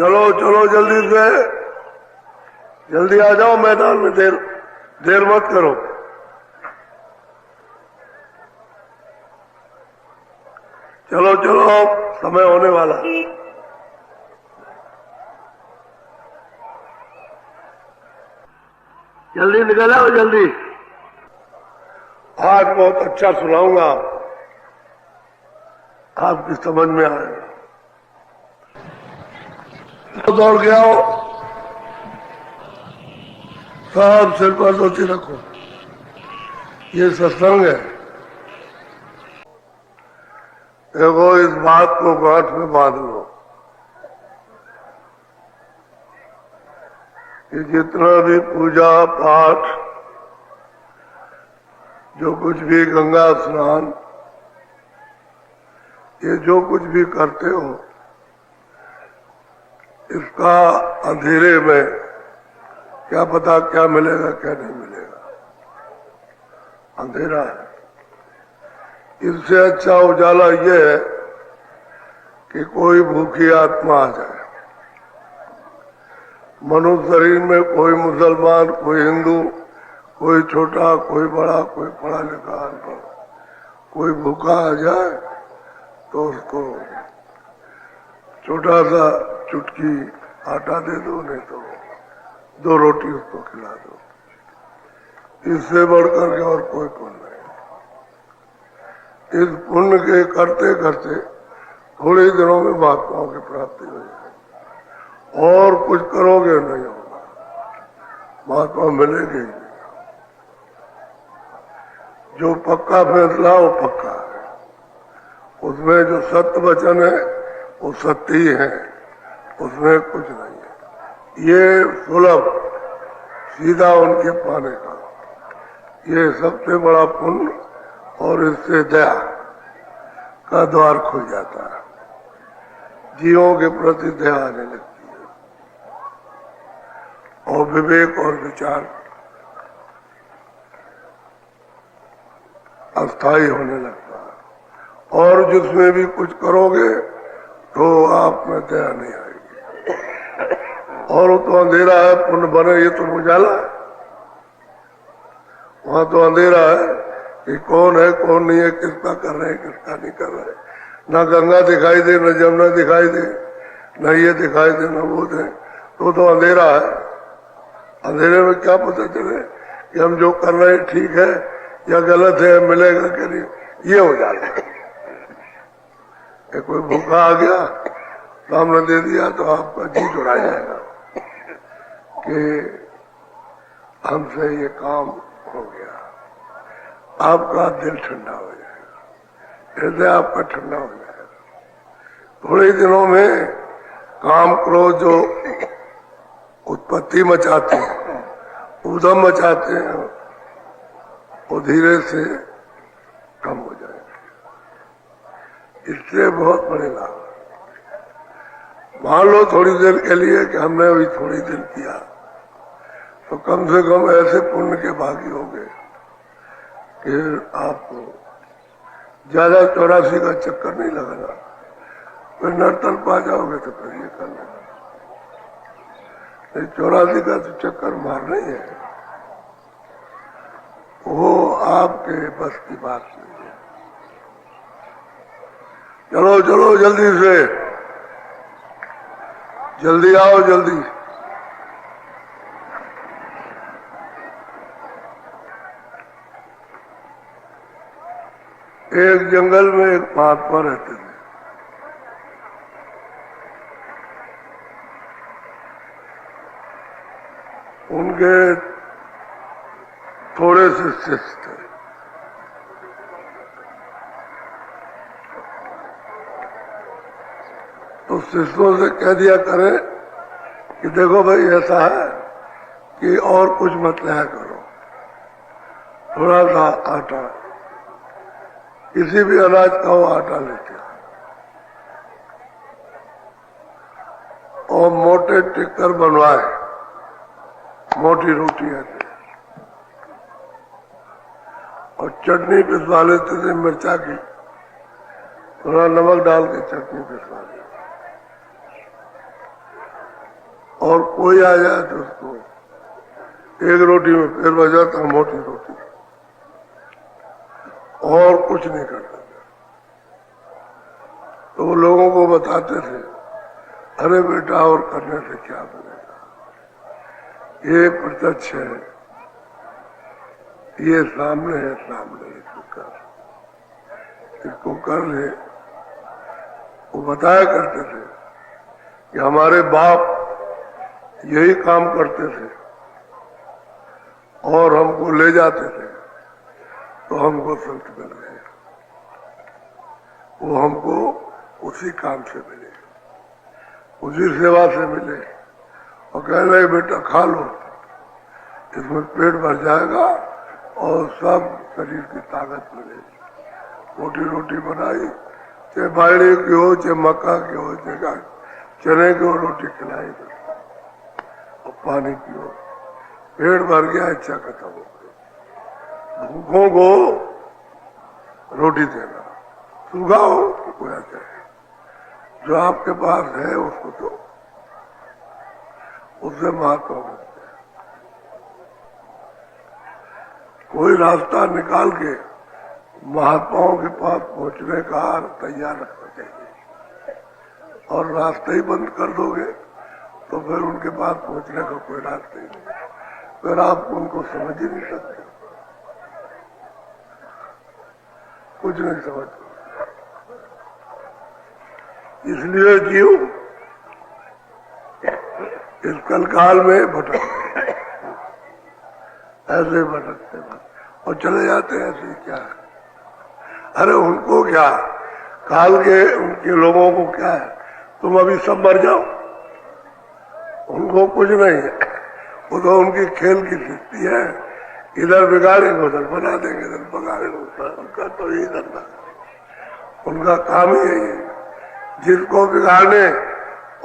चलो चलो जल्दी से, जल्दी आ जाओ मैदान में, देर मत करो। चलो चलो, समय होने वाला। जल्दी निकल आओ जल्दी। आज बहुत अच्छा सुनाऊंगा, आपकी समझ में आएगा। दौड़ के आओ, सब सिर पर धोती रखो, ये सत्संग है। देखो, इस बात को गांठ में बांध लो कि जितना भी पूजा पाठ, जो कुछ भी गंगा स्नान, ये जो कुछ भी करते हो, इसका अंधेरे में क्या पता क्या मिलेगा क्या नहीं मिलेगा, अंधेरा है। इससे अच्छा उजाला ये है कि कोई भूखी आत्मा आ जाए। मनुष्य शरीर में कोई मुसलमान, कोई हिंदू, कोई छोटा, कोई बड़ा, कोई पढ़ा लिखा, अनपढ़, कोई भूखा आ जाए तो उसको छोटा सा चुटकी आटा दे दो, नहीं तो 2 रोटी उसको खिला दो। इससे बढ़कर के और कोई पुण्य नहीं। इस पुण्य के करते करते थोड़े ही दिनों में महात्माओं की प्राप्ति हो जाएगी। और कुछ करोगे नहीं होगा, महात्मा मिलेंगे। जो पक्का फैसला वो पक्का है, उसमें जो सत्य वचन है वो सत्य ही है, उसमें कुछ नहीं है। ये सुलभ सीधा उनके पाने का, ये सबसे बड़ा पुण्य, और इससे दया का द्वार खुल जाता है, जीवों के प्रति दया आने लगती है, और विवेक और विचार अस्थायी होने लगता है। और जिसमें भी कुछ करोगे तो आप में दया नहीं आएगी। और वो तो अंधेरा है, पुण्य बने ये तो उजाला है। वहां तो अंधेरा है कि कौन है कौन नहीं है, किसका कर रहे हैं किसका नहीं कर रहे। न गंगा दिखाई दे, न जमुना दिखाई दे, न ये दिखाई दे, न वो दे, तो अंधेरा है। अंधेरे में क्या पता चले कि हम जो कर रहे हैं ठीक है या गलत है, मिलेगा कि नहीं, ये हो जाता है। कोई भूखा आ गया, सामने दे दिया तो आपका जी जुड़ा जाएगा कि हमसे ये काम हो गया, आपका दिल ठंडा हो जाएगा, हृदय आपका ठंडा हो जाएगा। थोड़े दिनों में काम क्रोध जो उत्पत्ति मचाते हैं, उधम मचाते हैं, वो धीरे से कम हो जाएगा। इससे बहुत बड़े लाभ। मान लो थोड़ी देर के लिए कि हमने अभी थोड़ी देर किया, तो कम से कम ऐसे पुण्य के भागी हो गए कि आपको ज्यादा 84 का चक्कर नहीं लगेगा। फिर नर्तन पा जाओगे तो फिर ये कर लेना। 84 का तो चक्कर मारना ही है, वो आपके बस की बात नहीं है। चलो चलो जल्दी से, जल्दी आओ जल्दी। एक जंगल में एक महात्मा रहते थे। उनके थोड़े से शिष्य थे। तो शिष्यों से कह दिया करें कि देखो भाई ऐसा है कि और कुछ मत लाया करो, थोड़ा सा आटा, किसी भी अनाज का वो आटा लेते हैं, और मोटे टिक्कर बनवाए, मोटी रोटियां थे, और चटनी पिसवा लेते थे मिर्चा की, थोड़ा नमक डाल के चटनी पिसवा लेते। और कोई आ जाए तो उसको एक रोटी में पेट भर जाता, मोटी रोटी, और कुछ नहीं करता। तो वो लोगों को बताते थे, अरे बेटा और करने से क्या मिलेगा, ये प्रत्यक्ष है, ये सामने है, सामने इसको कर ले। वो बताया करते थे कि हमारे बाप यही काम करते थे और हमको ले जाते थे, तो हमको संत मिल गए। वो हमको उसी काम से मिले, उसी सेवा से मिले, और कह रहे बेटा खा लो, इसमें पेट भर जाएगा और सब शरीर की ताकत मिलेगी। मोटी रोटी बनाई, चाहे बाजरे की हो, चाहे मक्का की हो, चाहे चने की हो, रोटी खिलाई और पानी पियो, पेट भर गया, इच्छा खत्म हो गई। भूखों को रोटी देना, सूखा हो तो कोई आता है, जो आपके पास है उसको तो उससे महत्व मिलता है। कोई रास्ता निकाल के महात्माओं के पास पहुंचने का तैयार रखना चाहिए, और रास्ते ही बंद कर दोगे तो फिर उनके पास पहुंचने का कोई रास्ता ही नहीं, फिर आप उनको समझ ही नहीं सकते, कुछ नहीं समझ। इसलिए जीव इस कलकाल में भटकते, ऐसे भटकते और चले जाते हैं, ऐसे क्या है। अरे उनको क्या, काल के उनके लोगों को क्या है, तुम अभी सब मर जाओ, उनको कुछ नहीं है, वो तो उनकी खेल की स्थिति है, इधर बिगाड़ेंगे उधर बना देंगे, इधर बिगाड़ेंगे उधर, उनका तो यही धंधा, उनका काम ही यही है। जिसको बिगाड़ने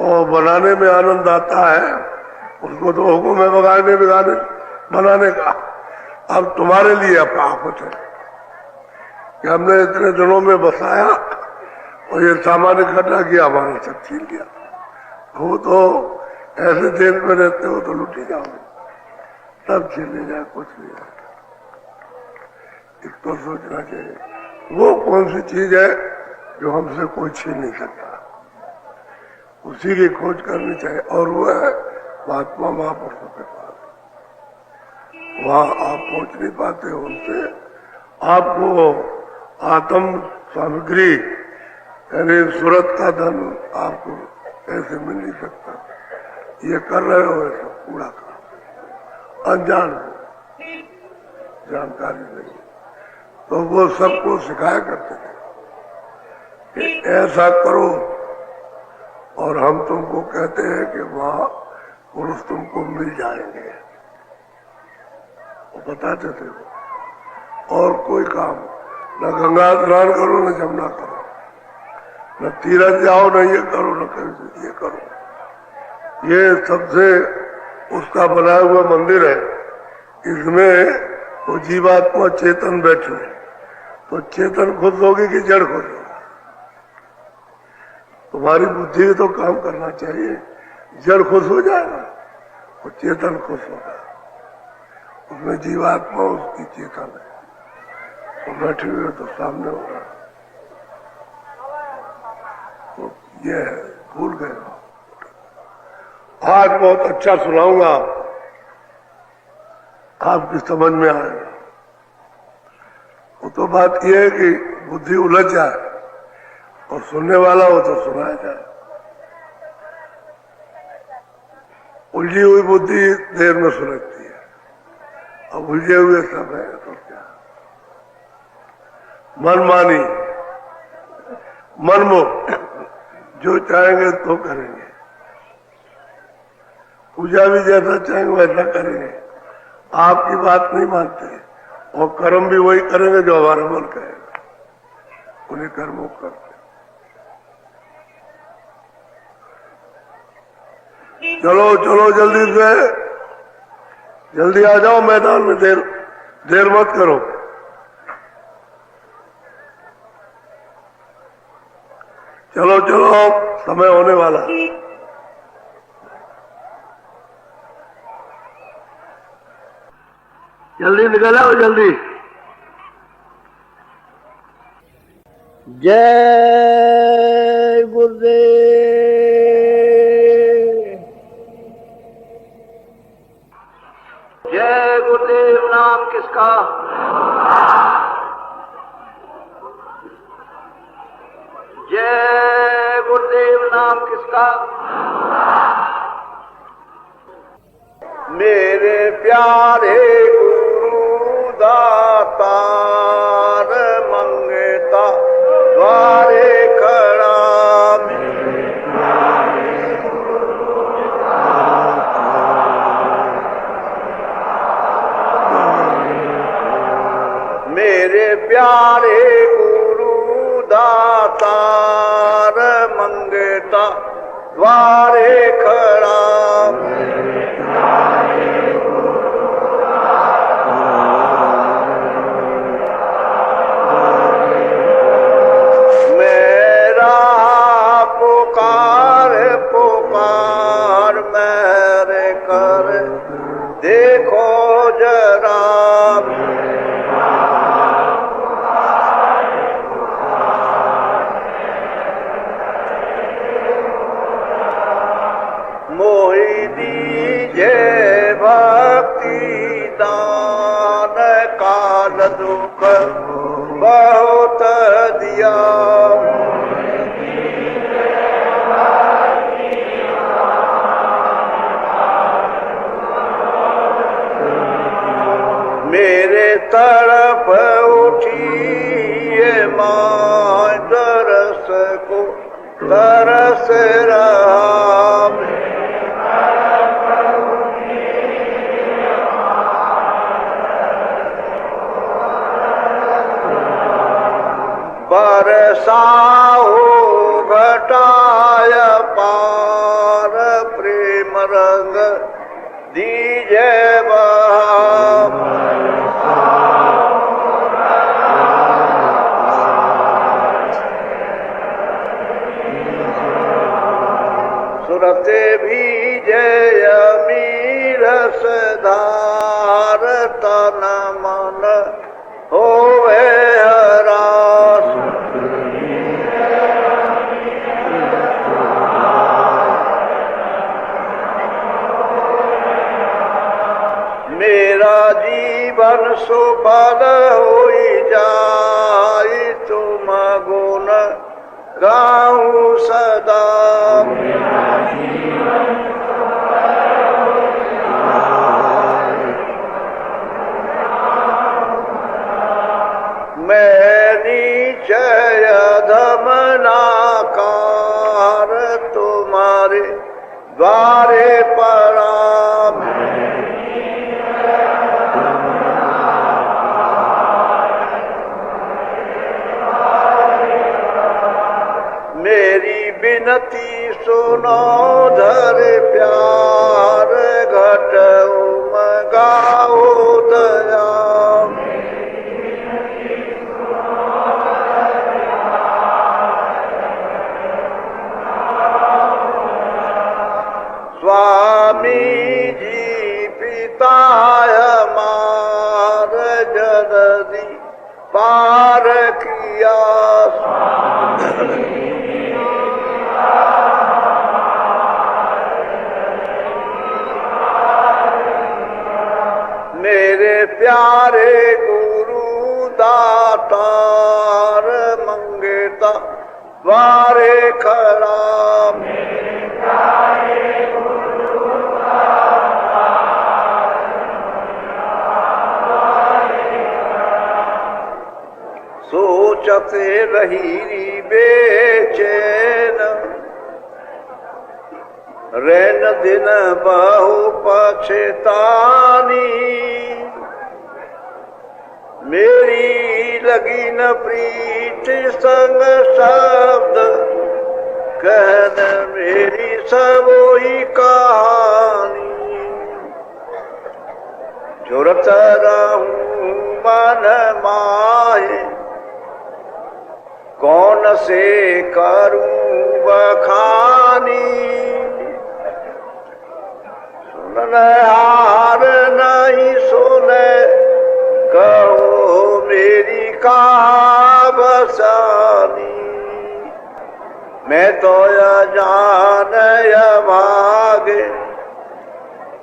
और बनाने में आनंद आता है, उसको तो हुक्म है बिगाड़ने बिगाड़ने बनाने का। अब तुम्हारे लिए आफत है कि हमने इतने दिनों में बसाया और ये सामान इकट्ठा किया, हमारा सब छीन लिया। वो तो ऐसे देश में रहते हो तो लुटी जाओगे, सब छीन ले जाए, कुछ नहीं है। इसको सोचना चाहिए, वो कौन सी चीज है जो हमसे कोई छीन नहीं सकता, उसी की खोज करनी चाहिए, और वो है महात्मा महापुरुषों के पास। वहां आप पहुंच नहीं पाते उनसे, आपको आत्म सामग्री यानी सूरत का धन आपको ऐसे मिल नहीं सकता। ये कर रहे हो ऐसा कूड़ा काम, अनजान हो, जानकारी नहीं, तो वो सबको सिखाया करते थे कि ऐसा करो, और हम तुमको कहते हैं कि वहां पुरुष तुमको मिल जाएंगे, वो बताते थे। और कोई काम न गंगा स्नान करो, न जमुना करो, न तीरथ जाओ, न ये करो, न ये करो। ये सबसे उसका बनाया हुआ मंदिर है, इसमें वो जीवात्मा चेतन बैठे हैं, तो चेतन खुश होगी कि जड़ खुश होगी? तुम्हारी बुद्धि तो काम करना चाहिए, जड़ खुश हो जाएगा और चेतन खुश होगा। उसमें जीवात्मा उसकी चेतन है, वो बैठे हुए तो सामने होगा, तो ये है, भूल गए। आज बहुत अच्छा सुनाऊंगा, आपकी समझ में आएगा। वो तो बात यह है कि बुद्धि उलझ जाए और सुनने वाला हो तो सुनाया जाए। उलझी हुई बुद्धि देर में सुलझती है, अब उलझे हुए सब है तो क्या, मनमानी, मनमुख, जो चाहेंगे तो करेंगे, पूजा भी जैसा चाहेंगे वैसा करेंगे, आपकी बात नहीं मानते, और कर्म भी वही करेंगे जो हमारा मन कहेगा, उन्हें कर्मों करते। चलो चलो जल्दी से, जल्दी आ जाओ मैदान में, देर मत करो। चलो चलो, समय होने वाला। जल्दी निकल आओ जल्दी। जय गुरुदेव। जय गुरुदेव नाम किसका? जय गुरुदेव नाम किसका? मेरे प्यारे गुरु दातार मंगता द्वारे खड़ा। मेरे प्यारे गुरु दातार मंगता द्वारे खड़ा। मेरा पुकार पुकार मेरे कर देखो जरा। मोहि दीजे भक्ति दान काल दुख बहुत दिया। मेरे तरफ उठिए माँ तरस को तरस रहा। बरसाओ घटाय पार प्रेम रंग दीजे बहा। सुरते भी जय मीरस धार तन मन होवे हरास। मेरा जीवन सुफल होई जाई तुम गुण गाऊं सदा। मैं निश्चय धमनाकार तुम्हारे द्वारे पड़ा। मेरी विनती सुनो धर प्यार घट उमगाओ दया। स्वामी जी पिता हमार जल्दी पार किया। मेरे प्यारे गुरु दातार मंगता द्वारे खड़ा। सोचते रही बेचैन रैन दिन बहु पछतानी। मेरी लगी न प्रीत संग शब्द कहन मेरी सब ही कहानी। झुरत रहूं मन माए कौन से करूं बखानी। सुनने हार नहीं सुने मैं तो जान भागे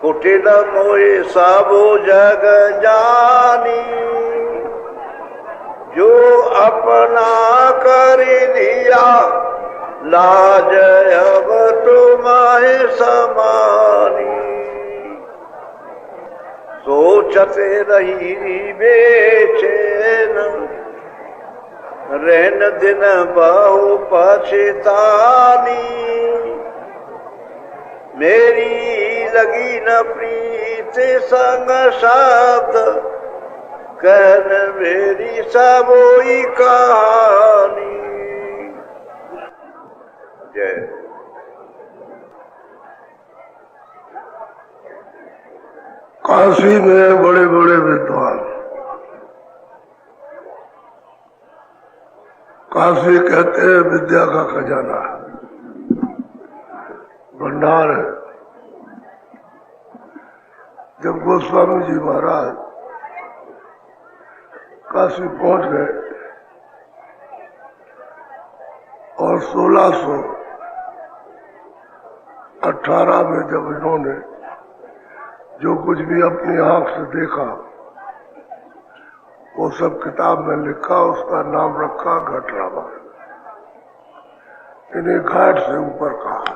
कुटिल मोहि सब जग जानी जो अपना कर दिया लाज अब तुम्हारे समानी सोचते रही बेचैन रहन दिन बहु पछतानी मेरी लगी न प्रीत संग शब्द कहन मेरी सबोई कहानी। जय। काशी में बड़े बड़े विद्वान, काशी कहते हैं विद्या का खजाना, भंडार है। जब गोस्वामी जी महाराज काशी पहुंच गए और 1618 में जब इन्होंने जो कुछ भी अपनी आंख से देखा वो सब किताब में लिखा, उसका नाम रखा घट रामायण। इन्हें घाट से ऊपर कहा,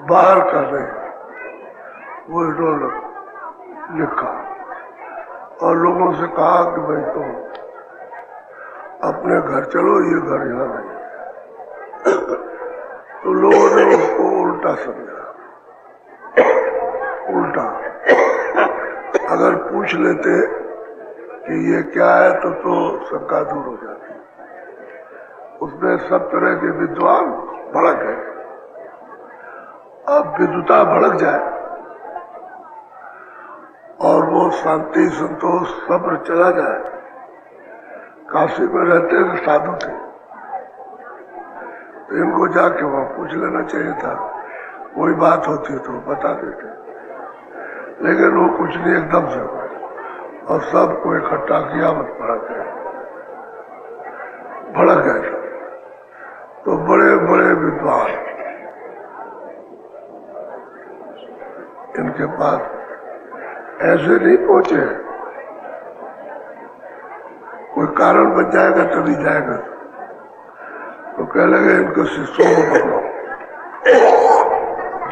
बाहर का नहीं, वो इन्होंने लिखा और लोगों से कहा कि भाई तुम अपने घर चलो, ये घर यहाँ नहीं है। तो लोगों ने उसको उल्टा समझा। उल्टा अगर पूछ लेते कि ये क्या है तो शंका दूर हो जाती। उसमें सब तरह के विद्वान भड़क गए। अब विद्वता भड़क जाए और वो शांति संतोष सब्र चला जाए। काशी में रहते थे, साधु थे, तो इनको जाके वहां पूछ लेना चाहिए था, कोई बात होती तो बता देते। लेकिन वो कुछ नहीं, एकदम से और सबको इकट्ठा किया, मत भड़क गए। तो बड़े बड़े विद्वान इनके पास ऐसे नहीं पहुंचे, कोई कारण बन जाएगा तभी जाएगा। तो कह लगे इनको शिष्यों को पकड़ो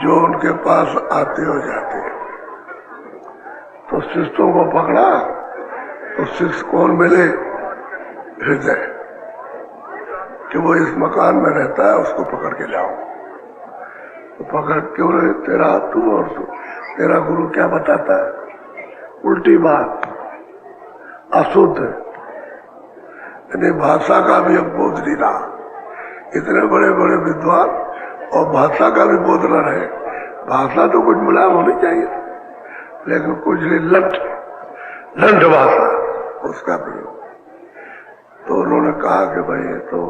जो उनके पास आते हो जाते हैं। तो शिष्यों को पकड़ा तो शिष्य कौन मिले? हृदय, कि वो इस मकान में रहता है, उसको पकड़ के लाओ। तो पकड़ क्यों रहे? तेरा तू और तू, तेरा गुरु क्या बताता है? उल्टी बात, अशुद्ध, यानी भाषा का भी अब बोध नहीं रहा। इतने बड़े बड़े विद्वान और भाषा का भी बोध न रहे। भाषा तो कुछ मुलायम होनी चाहिए, लेकिन कुछ लंठ भाषा उसका प्रयोग। तो उन्होंने कहा कि भाई ये तो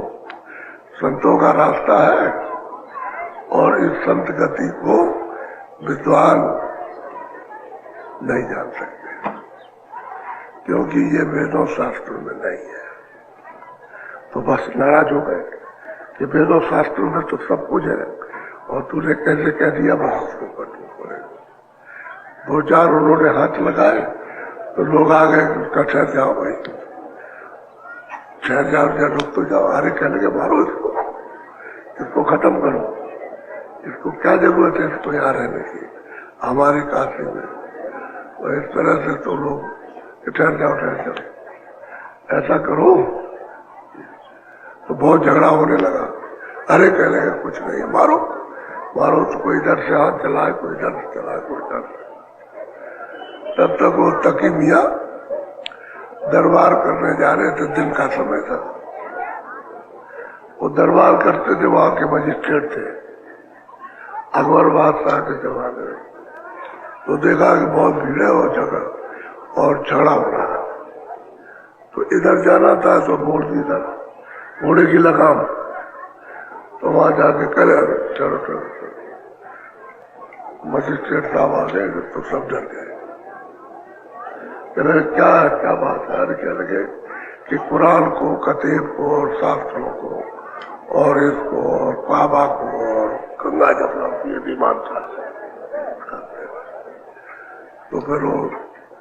संतों का रास्ता है और इस संत गति को विद्वान नहीं जान सकते, क्योंकि ये वेदों शास्त्रों में नहीं है। तो बस नाराज हो गए कि वेदों शास्त्रों में तो सब कुछ है और तूने कैसे कह दिया, बस उसको करना पड़ेगा। दो चार उन्होंने हाथ लगाए तो लोग आ गए, ठहर जाओ भाई, ठहर जाओ, या रुक तो जाओ। अरे कहने के मारो इसको खत्म करो, इसको क्या जरूरत है इसको यहाँ रहने की हमारी काशी में। और इस तरह से तो लोग ठहर जाओ, ऐसा करो। तो बहुत झगड़ा होने लगा। अरे कहने का कुछ नहीं है, मारो मारो। तो कोई इधर से हाथ चलाए, कोई इधर से चलाए, कोई इधर से। तब तक वो तकी मियाँ दरबार करने जा रहे थे, दिन का समय था। वो दरबार करते थे, वहां के मजिस्ट्रेट थे अकबर बादशाह के जमाने में। तो देखा कि बहुत भीड़ है वो जगह और झगड़ा हो रहा है। तो इधर जाना था तो मोड़ दी था घोड़े की लगाम। तो वहां जाके करे, चलो चलो चलो। मजिस्ट्रेट साहब आ गए तो सब डर गए। कह रहे क्या बात है? अरे कह लगे कि कुरान को, कतीब को और शास्त्रों को और इसको और काबा को और गंगा जमुना को ये भी मानता है। तो फिर वो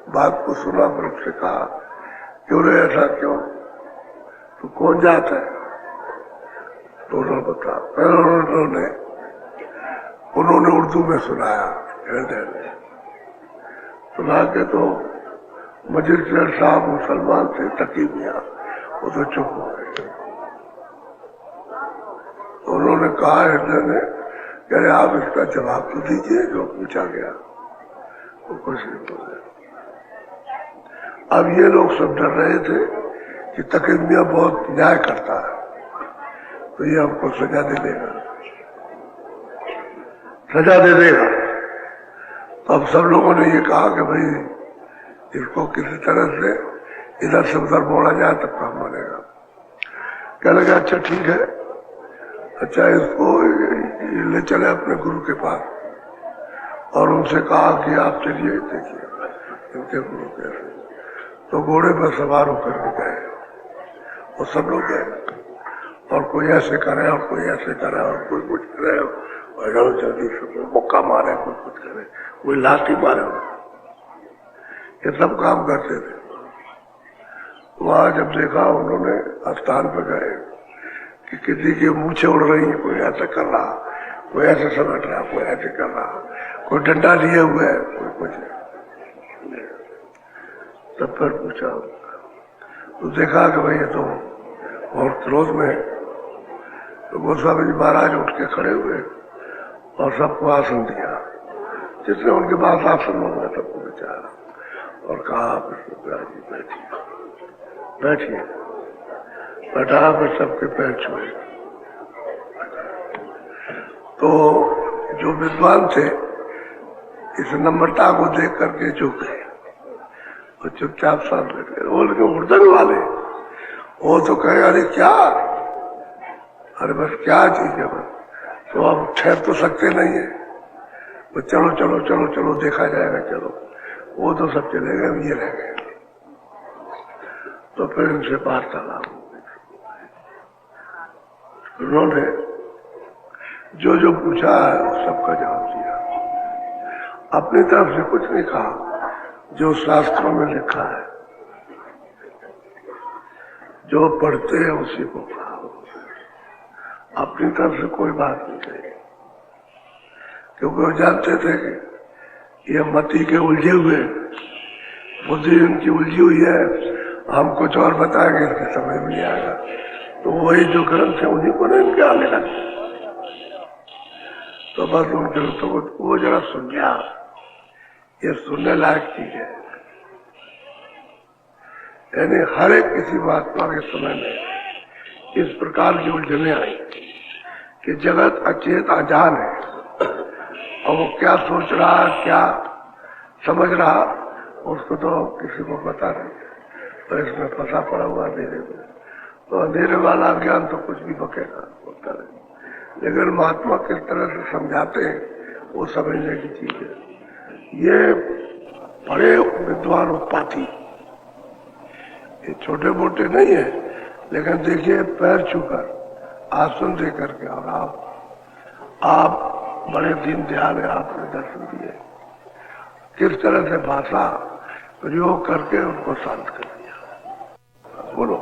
बात को सुना, फिर उससे कहा क्यों रे ऐसा क्यों, तो कौन जाता है? तो उन्होंने बताया। फिर उन्होंने उर्दू में सुनाया, हृदय में सुना के तो मजिस्ट्रेट साहब मुसलमान थे, तकी मियां, वो तो चुप हो गए। उन्होंने कहा हृदय ने, अरे आप इसका जवाब तो दीजिए जो पूछा गया। वो कुछ नहीं बोले। अब ये लोग सब डर रहे थे कि तकी मियां बहुत न्याय करता है, तो ये हमको सजा दे देगा, सजा दे देगा। तो अब सब लोगों ने ये कहा कि भाई इसको किसी तरह से इधर से उधर मोड़ा जाए तब काम बनेगा। क्या लगा, अच्छा ठीक है, अच्छा इसको ले चले अपने गुरु के पास और उनसे कहा कि आप चलिए देखिए इनके गुरु कैसे। तो घोड़े पर सवार होकर के गए और सब लोग गए, और कोई ऐसे करे और कोई ऐसे करे और कोई कुछ करे और जल्दी से कोई मुक्का मारे, कोई कुछ करे, कोई लाठी मारे, ये सब काम करते थे। वहां जब देखा उन्होंने स्थान पर गए कि किसी की मूछें उड़ रही, कोई ऐसा कर रहा, कोई ऐसे समेट रहा, कोई ऐसे कर रहा, कोई डंडा लिए हुए है, कोई कुछ। तब फिर पूछा तो देखा कि भाई ये तो बहुत क्रोध में है। तो गोस्वामी जी महाराज उठ के खड़े हुए और सबको आसन दिया, जिसने उनके पास आसन मांगा सबको बेचारा, और कहा आप बैठिए बैठिए। बैठा फिर सबके पैर छुए। तो जो विद्वान थे इस नम्रता को देख करके झुक गए और चुपचाप साथ बैठ गए। बोल के उर्दन वाले वो तो कहे अरे क्या, अरे बस क्या चीज है, बस तो अब ठहर तो सकते नहीं है, तो चलो चलो चलो चलो देखा जाएगा, चलो। वो तो सब चले गए, ये रह गए। तो फिर उनसे वार्तालाप हो गई। उन्होंने जो जो पूछा है सबका जवाब दिया, अपनी तरफ से कुछ नहीं कहा, जो शास्त्रों में लिखा है, जो पढ़ते हैं उसी को कहा। अपनी तरफ से कोई बात नहीं कही, क्योंकि वो जानते थे कि ये मति के उलझे हुए, बुद्धि उनकी उलझी हुई है, हम कुछ और बताएंगे इसके समझ में नहीं आएगा। तो वही जो ग्रंथ है उन्हीं को ना इनके आगे लगते, तो बस उनके तो वो जरा सुन गया, ये सुनने लायक चीज है। यानी हर एक किसी महात्मा के समय में इस प्रकार की उलझने आई कि जगत अचेत अजान है, और वो क्या सोच रहा, क्या समझ रहा, उसको तो किसी को पता नहीं, तो इसमें फंसा पड़ा हुआ अंधेरे में। तो अंधेरे वाला ज्ञान तो कुछ भी बकेगा, होता नहीं। लेकिन महात्मा किस तरह से समझाते हैं वो समझने की चीज है। ये बड़े विद्वान उत्पाती, ये छोटे मोटे नहीं है, लेकिन देखिए पैर छूकर आसन दे करके, और आप बड़े दीन दयाल है, आपने दर्शन दिए, किस तरह से भाषा प्रयोग करके उनको शांत कर दिया। बोलो।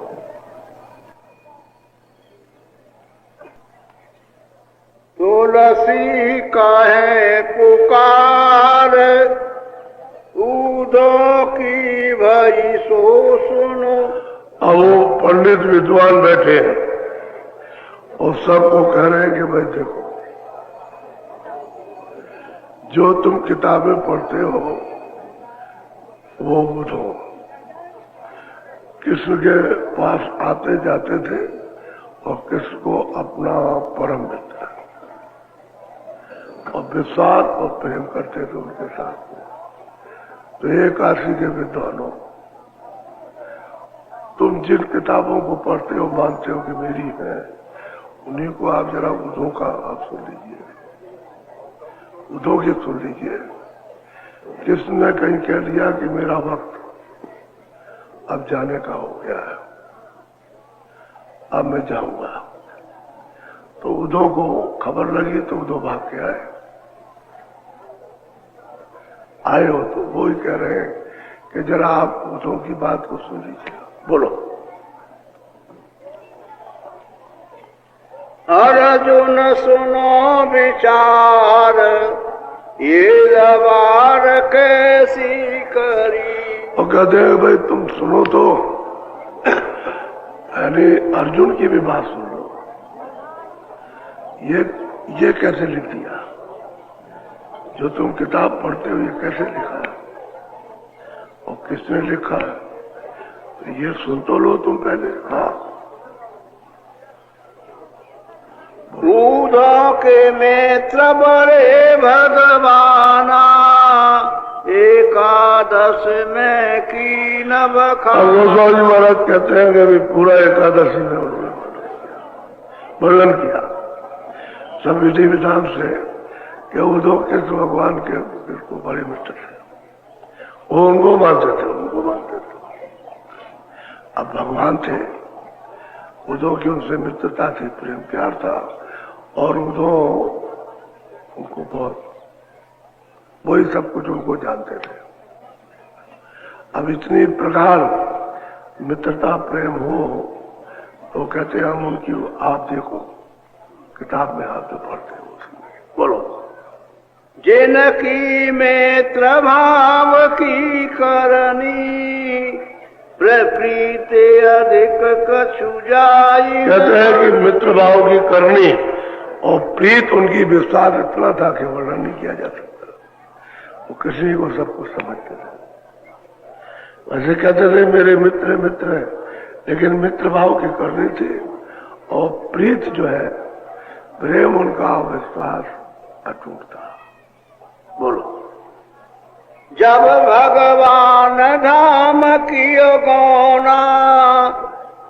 तुलसी काहे पुकार, उदो की भई सो सुनो। अब वो पंडित विद्वान बैठे हैं और सबको कह रहे हैं कि भाई देखो, जो तुम किताबें पढ़ते हो वो बुझो। कृष्ण के पास आते जाते थे और कृष्ण को अपना परम मित्र और विश्वास और प्रेम करते थे उनके साथ में। तो ये काशी के विद्वानों, तुम जिन किताबों को पढ़ते हो, मानते हो कि मेरी है, उन्हीं को आप जरा उद्धव का आप सुन लीजिए, उद्धव की सुन लीजिए। कृष्ण ने कहीं कह दिया कि मेरा वक्त अब जाने का हो गया है, अब मैं जाऊंगा। तो उद्धव को खबर लगी तो उद्धव भाग के आए हो तो वो ही कह रहे हैं कि जरा आप उद्धव की बात को सुन लीजिए। बोलो। अर्जुन सुनो विचार, ये दवार कैसी करी। और कहते हैं भाई तुम सुनो तो, यानी अर्जुन की भी बात सुन लो। ये कैसे लिख दिया, जो तुम किताब पढ़ते हो ये कैसे लिखा है और किसने लिखा है, तो ये सुन तो लो तुम पहले। हाँ, उद्धव के मित्र बड़े भगवाना, एकादश में की नव अब गोस्वामी जी महाराज कहते हैं कि अभी पूरा एकादशी में उन्होंने वर्णन किया सब विधि विधान से कि उद्धव के भगवान के बिल्कुल बड़े मित्र थे। वो उनको मानते थे। अब भगवान थे, उद्धव की उनसे मित्रता थी, प्रेम प्यार था, और उद्धव उनको बहुत वही सब कुछ उनको जानते थे। अब इतनी प्रकार मित्रता प्रेम हो तो कहते हैं हम उनकी, आप देखो किताब में आप जो पढ़ते हो उसमें। बोलो। जिनकी मित्र भाव की करनी, प्रप्रीते अधिक कछु जाई। कहते हैं कि मित्र भाव की करनी और प्रीत उनकी विस्तार इतना था कि वर्णन नहीं किया जा सकता। वो किसी को सब कुछ समझते थे। वैसे कहते थे मेरे मित्र मित्र है, लेकिन मित्र भाव की करनी थी और प्रीत जो है, प्रेम उनका विश्वास अटूट था। बोलो। जब भगवान धाम कियो गौना,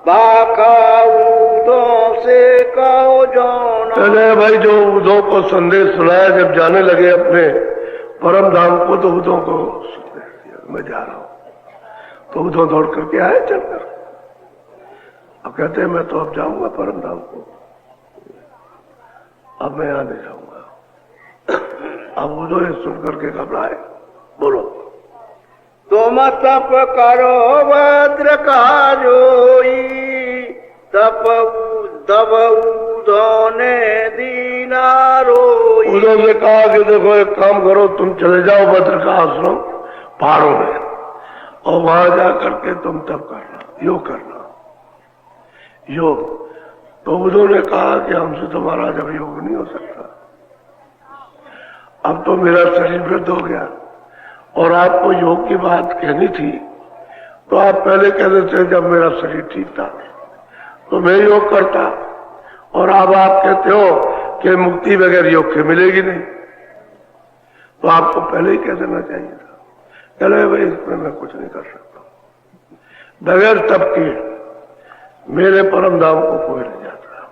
बाका उद्धव से कहो जाना। चले भाई, जो उद्धव को संदेश सुनाया, जब जाने लगे अपने परम धाम को, तो उद्धव को संदेश दिया मैं जा रहा हूं। तो उद्धव दौड़ करके आए चलकर। अब कहते हैं मैं तो अब जाऊंगा परम धाम को, अब मैं यहां नहीं जाऊंगा। अब उद्धव सुन करके घबराए। बोलो। तुम तप करो भद्र का जोई, तप तब उद्धव ने दीना रोई। उद्धव ने कहा कि देखो एक काम करो, तुम चले जाओ भद्र का आश्रम पहाड़ों में, और वहां जा करके तुम तप करना, योग करना, योग। तो उद्धव ने कहा कि हमसे तो महाराज अब योग नहीं हो सकता, अब तो मेरा शरीर वृद्ध हो गया, और आपको योग की बात कहनी थी तो आप पहले कह देते जब मेरा शरीर ठीक था तो मैं योग करता, और अब आप कहते हो कि मुक्ति बगैर योग के मिलेगी नहीं, तो आपको पहले ही कह देना चाहिए था। चले भाई, इसमें मैं कुछ नहीं कर सकता, बगैर तप के मेरे परम धाम को कोई नहीं जाता,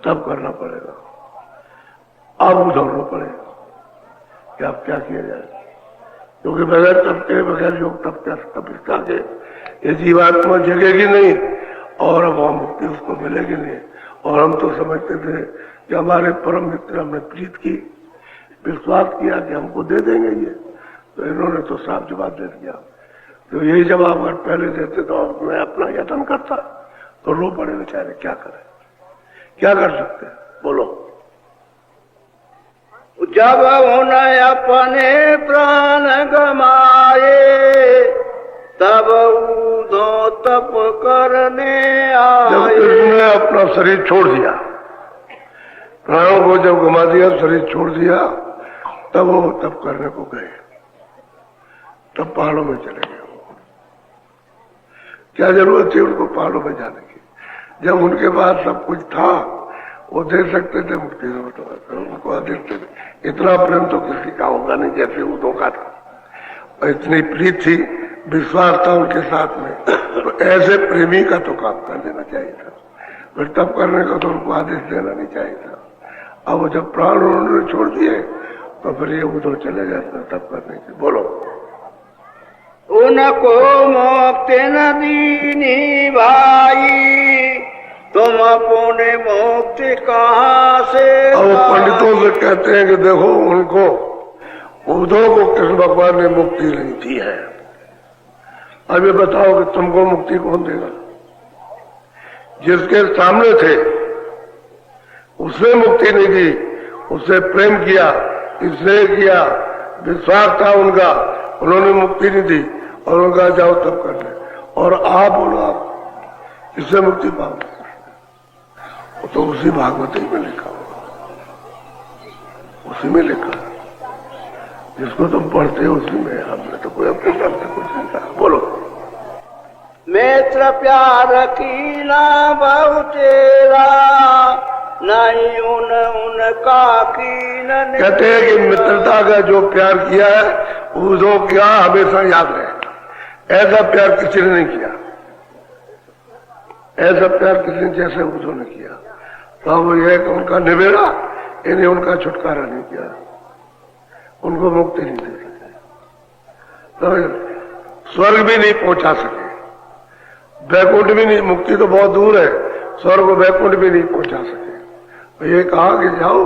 तब करना पड़ेगा। अब उधरना पड़ेगा कि अब क्या किया जाए, क्योंकि बगैर तप के, बगैर योग तप क्या तपस्या के ये जीवात्मा जगेगी नहीं, और अब वहां मुक्ति उसको मिलेगी नहीं। और हम तो समझते थे कि हमारे परम मित्र, हमने प्रीत की, विश्वास किया कि हमको दे देंगे ये, तो इन्होंने तो साफ जवाब दे दिया। तो यही जवाब अगर पहले देते तो मैं अपना यत्न करता, तो रो पड़े बेचारे, क्या करें, क्या कर सकते हैं। बोलो। जब उन्हें अपने प्राण गमाए, तब उद्धव तप करने आए। जब कृष्ण ने अपना शरीर छोड़ दिया, प्राणों को जब गमा दिया, शरीर छोड़ दिया, तब वो तप करने को गए, तब पहाड़ों में चले गए। क्या जरूरत थी उनको पहाड़ों में जाने की, जब उनके पास सब कुछ था, वो दे सकते थे मुक्ति, उनको अधिक इतना प्रेम तो किसी का होगा नहीं जैसे उद्धव का था, और इतनी प्रीत थी, विश्वास था उनके साथ में, तो ऐसे प्रेमी का तो काम कर देना चाहिए था, फिर तप करने का तो उनको आदेश देना नहीं चाहिए था। अब जब प्राण उन्होंने छोड़ दिए तो फिर ये उद्धव चले गए तप करने के। बोलो। उनको मुक्ति न दीनी भाई, तुम अपने मुक्ति कहाँ से अब वो पंडितों से कहते हैं कि देखो उनको उद्धव को कृष्ण भगवान ने मुक्ति नहीं दी है, अब ये बताओ कि तुमको मुक्ति कौन देगा? जिसके सामने थे उसने मुक्ति नहीं दी, उससे प्रेम किया, स्नेह किया, विश्वास था उनका, उन्होंने मुक्ति नहीं दी और उनका जाओ तब कर ले, और आप बोलो आप इससे मुक्ति पाओगे? तो उसी भागवती में लिखा होगा, उसी में लिखा, जिसको तुम पढ़ते हो उसी में। हमने तो कोई अपने तरफ से कुछ नहीं कहा। बोलो। मित्र प्यार की ना बहुतेरा, नहीं उनका की न। कहते हैं कि मित्रता का जो प्यार किया है उसको क्या हमेशा याद रहे। ऐसा प्यार किसी ने नहीं किया, ऐसा प्यार किसी ने जैसे उद्धव ने किया। तो वो ये कि उनका निबेड़ा, इन्हें उनका छुटकारा नहीं किया, उनको मुक्ति नहीं दे सके, तो स्वर्ग भी नहीं पहुंचा सके, वैकुंठ भी नहीं, मुक्ति तो बहुत दूर है, स्वर्ग वैकुंठ भी नहीं पहुंचा सके। तो ये कहा कि जाओ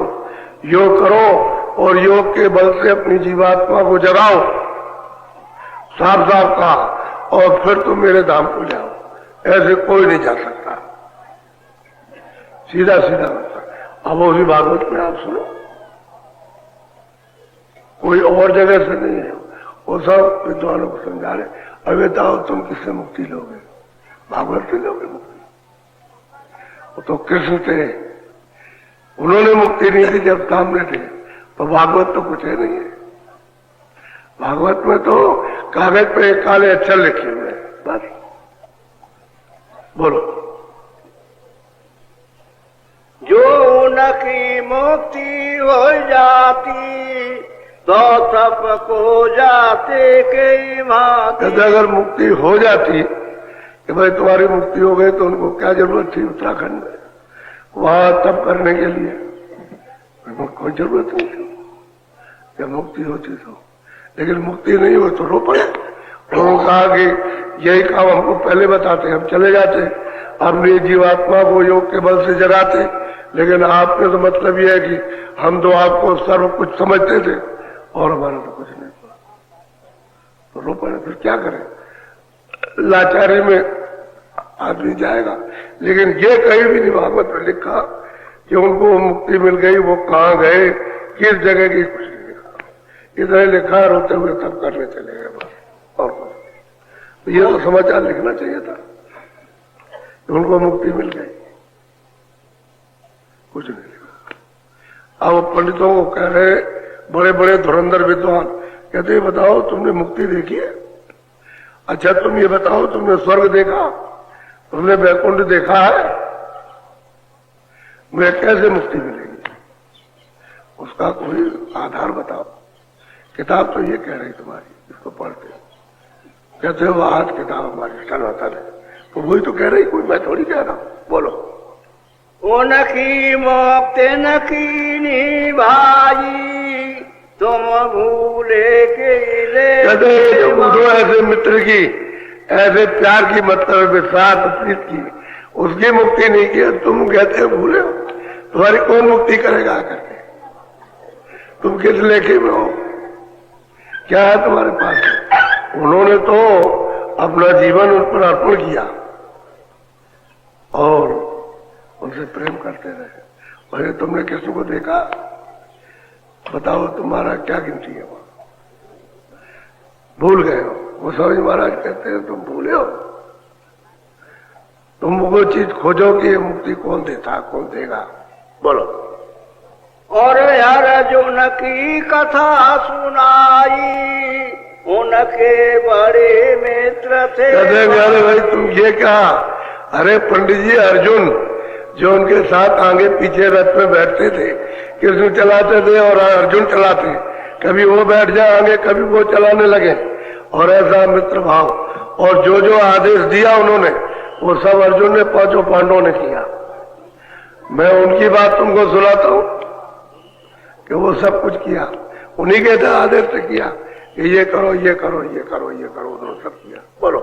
योग करो और योग के बल से अपनी जीवात्मा को जगाओ, साफ साफ कहा, और फिर तुम मेरे धाम को जाओ। ऐसे कोई नहीं जा सकता, सीधा सीधा होता। अब उसी भागवत में आप सुनो, कोई और जगह से नहीं है, वो सब विद्वानों को समझा रहे। अब बताओ तुम किससे मुक्ति लोगे? भागवत से लोगे मुक्ति? वो तो कृष्ण थे, उन्होंने मुक्ति नहीं दी जब सामने थे, तो भागवत तो कुछ है नहीं है। भागवत में तो कागज पे काले अक्षर लिखे हुए हैं बस। बोलो। जो उनकी मुक्ति हो जाती तो सबको जाते कई भांति। अगर मुक्ति हो जाती कि भाई तुम्हारी मुक्ति हो गई, तो उनको क्या जरूरत थी उत्तराखंड में वहां तप करने के लिए? कोई जरूरत नहीं थी जब मुक्ति होती तो। लेकिन मुक्ति नहीं हो तो रो पड़े। उन्होंने कहा कि यही काम हमको पहले बताते, हम चले जाते, अपनी जीवात्मा को योग के बल से जगाते, लेकिन आपने तो मतलब यह है कि हम तो आपको सर्व कुछ समझते थे और हमारा तो कुछ नहीं था, तो रो पड़े। फिर क्या करें? लाचारी में आदमी जाएगा। लेकिन ये कहीं भी नहीं भागवत में लिखा कि उनको मुक्ति मिल गई, वो कहाँ गए, किस जगह की, कुछ नहीं लिखा। इधर लिखा रोते हुए तब करने चले गए बस, और कुछ। तो ये तो समाचार लिखना चाहिए था कि उनको मुक्ति मिल गई, कुछ नहीं लिखा। अब पंडितों को कह रहे, बड़े बड़े धुरंधर विद्वान कहते बताओ तुमने मुक्ति देखी है? अच्छा तुम ये बताओ तुमने स्वर्ग देखा, तुमने वैकुंठ देखा है? मुझे कैसे मुक्ति मिलेगी? उसका कोई आधार बताओ। किताब तो ये कह रही तुम्हारी, इसको पढ़ते कहते हो आज किताब हमारी सनातन है, तो वही तो कह रही, कोई मैं थोड़ी कह रहा हूं। बोलो। उनकी मुक्ति न कीनी भाई, तुम भूले के कहते उठो ऐसे मित्र की, ऐसे प्यार की, मतलब विश्वास प्रीत की, उसकी मुक्ति नहीं की, तुम कहते हो भूले हो। तुम्हारी कौन मुक्ति करेगा करके? तुम किस लेखे में हो? क्या है तुम्हारे पास? उन्होंने तो अपना जीवन उन पर अर्पण किया और उनसे प्रेम करते रहे। और ये तुमने किसी को देखा? बताओ तुम्हारा क्या गिनती है? वो भूल गए हो। वो स्वामी महाराज कहते हैं तुम भूले हो। तुम वो चीज खोजो कि ये मुक्ति कौन देता, कौन देगा। बोलो। और अर्जुन की कथा सुनाई, उनके बड़े मित्र थे। कहते अरे भाई तुम ये कहा? अरे पंडित जी, अर्जुन जो उनके साथ आगे पीछे रथ में बैठते थे, कृष्ण चलाते थे और अर्जुन चलाते, कभी वो बैठ जाए आगे, कभी वो चलाने लगे, और ऐसा मित्र भाव। और जो जो आदेश दिया उन्होंने, वो सब अर्जुन ने, पांचों पांडवों ने किया। मैं उनकी बात तुमको सुनाता हूं कि वो सब कुछ किया, उन्हीं के आदेश से किया कि ये करो, ये करो, ये करो, ये करो, उन्होंने सब किया। बोलो।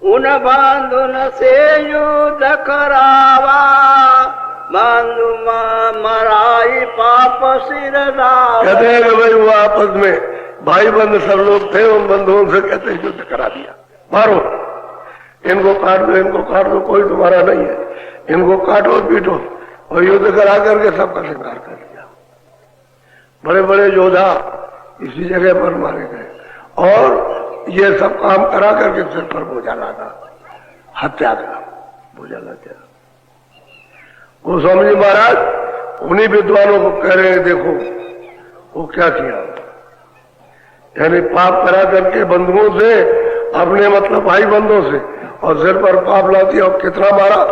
उन बांधुन से युद्ध करावा, बांधु मराई पाप सिर लावा। कहते हैं कि भाई वो आपस में भाई बंद सब लोग थे, उन बंधुओं से कहते हैं युद्ध करा दिया, मारो इनको, काट दो, कोई तुम्हारा नहीं है, इनको काटो पीटो, और युद्ध करा करके सबका श्रृंगार कर दिया। बड़े बड़े योद्धा इसी जगह पर मारे गए, और ये सब काम करा करके सिर पर बोझा लादा, हत्या का बोझा लादा। गोस्वामी जी महाराज उन्हीं विद्वानों को कह रहे हैं, देखो वो क्या किया, यानी पाप करा करके बंधुओं से, अपने मतलब भाई बंधुओं से, और सिर पर पाप ला दिया, और कितना मारा,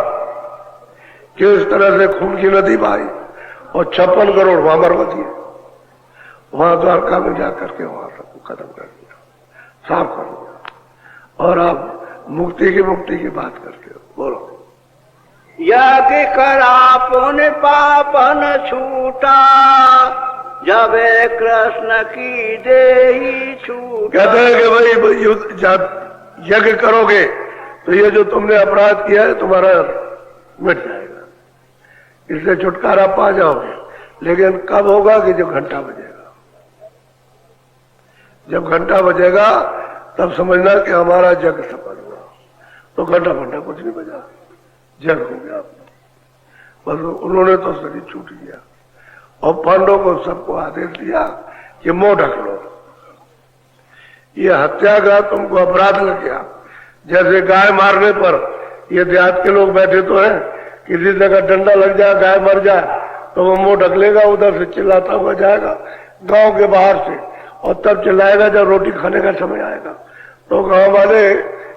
किस तरह से खून की नदी बहाई, और 56 करोड़ वहां मरवा दिए, वहां द्वारका में जाकर के वहां सबको खत्म कर दिया, साफ कर दिया। और आप मुक्ति की बात करते हो, बोलो। यज्ञ करा पुण्य पापन छूटा, जब कृष्ण की देही छूटा। कहते हैं कि भाई जब यज्ञ करोगे तो ये जो तुमने अपराध किया है तुम्हारा मिट जाएगा, इससे छुटकारा पा जाओगे। लेकिन कब होगा कि जब घंटा बजेगा, जब घंटा बजेगा तब समझना कि हमारा यज्ञ सफल हुआ। तो घंटा कुछ नहीं बजा, जग हो गया, बस उन्होंने तो शरीर छूट गया, और पांडवों को सबको आदेश दिया कि मुंह ढक लो, ये हत्या का तुमको अपराध लग गया। जैसे गाय मारने पर ये देहात के लोग बैठे तो हैं, किसी जगह डंडा लग जाए, गाय मर जाए तो वो मुंह ढक लेगा, उधर से चिल्लाता हुआ जाएगा गांव के बाहर से, और तब चिल्लाएगा जब रोटी खाने का समय आएगा। तो गांव वाले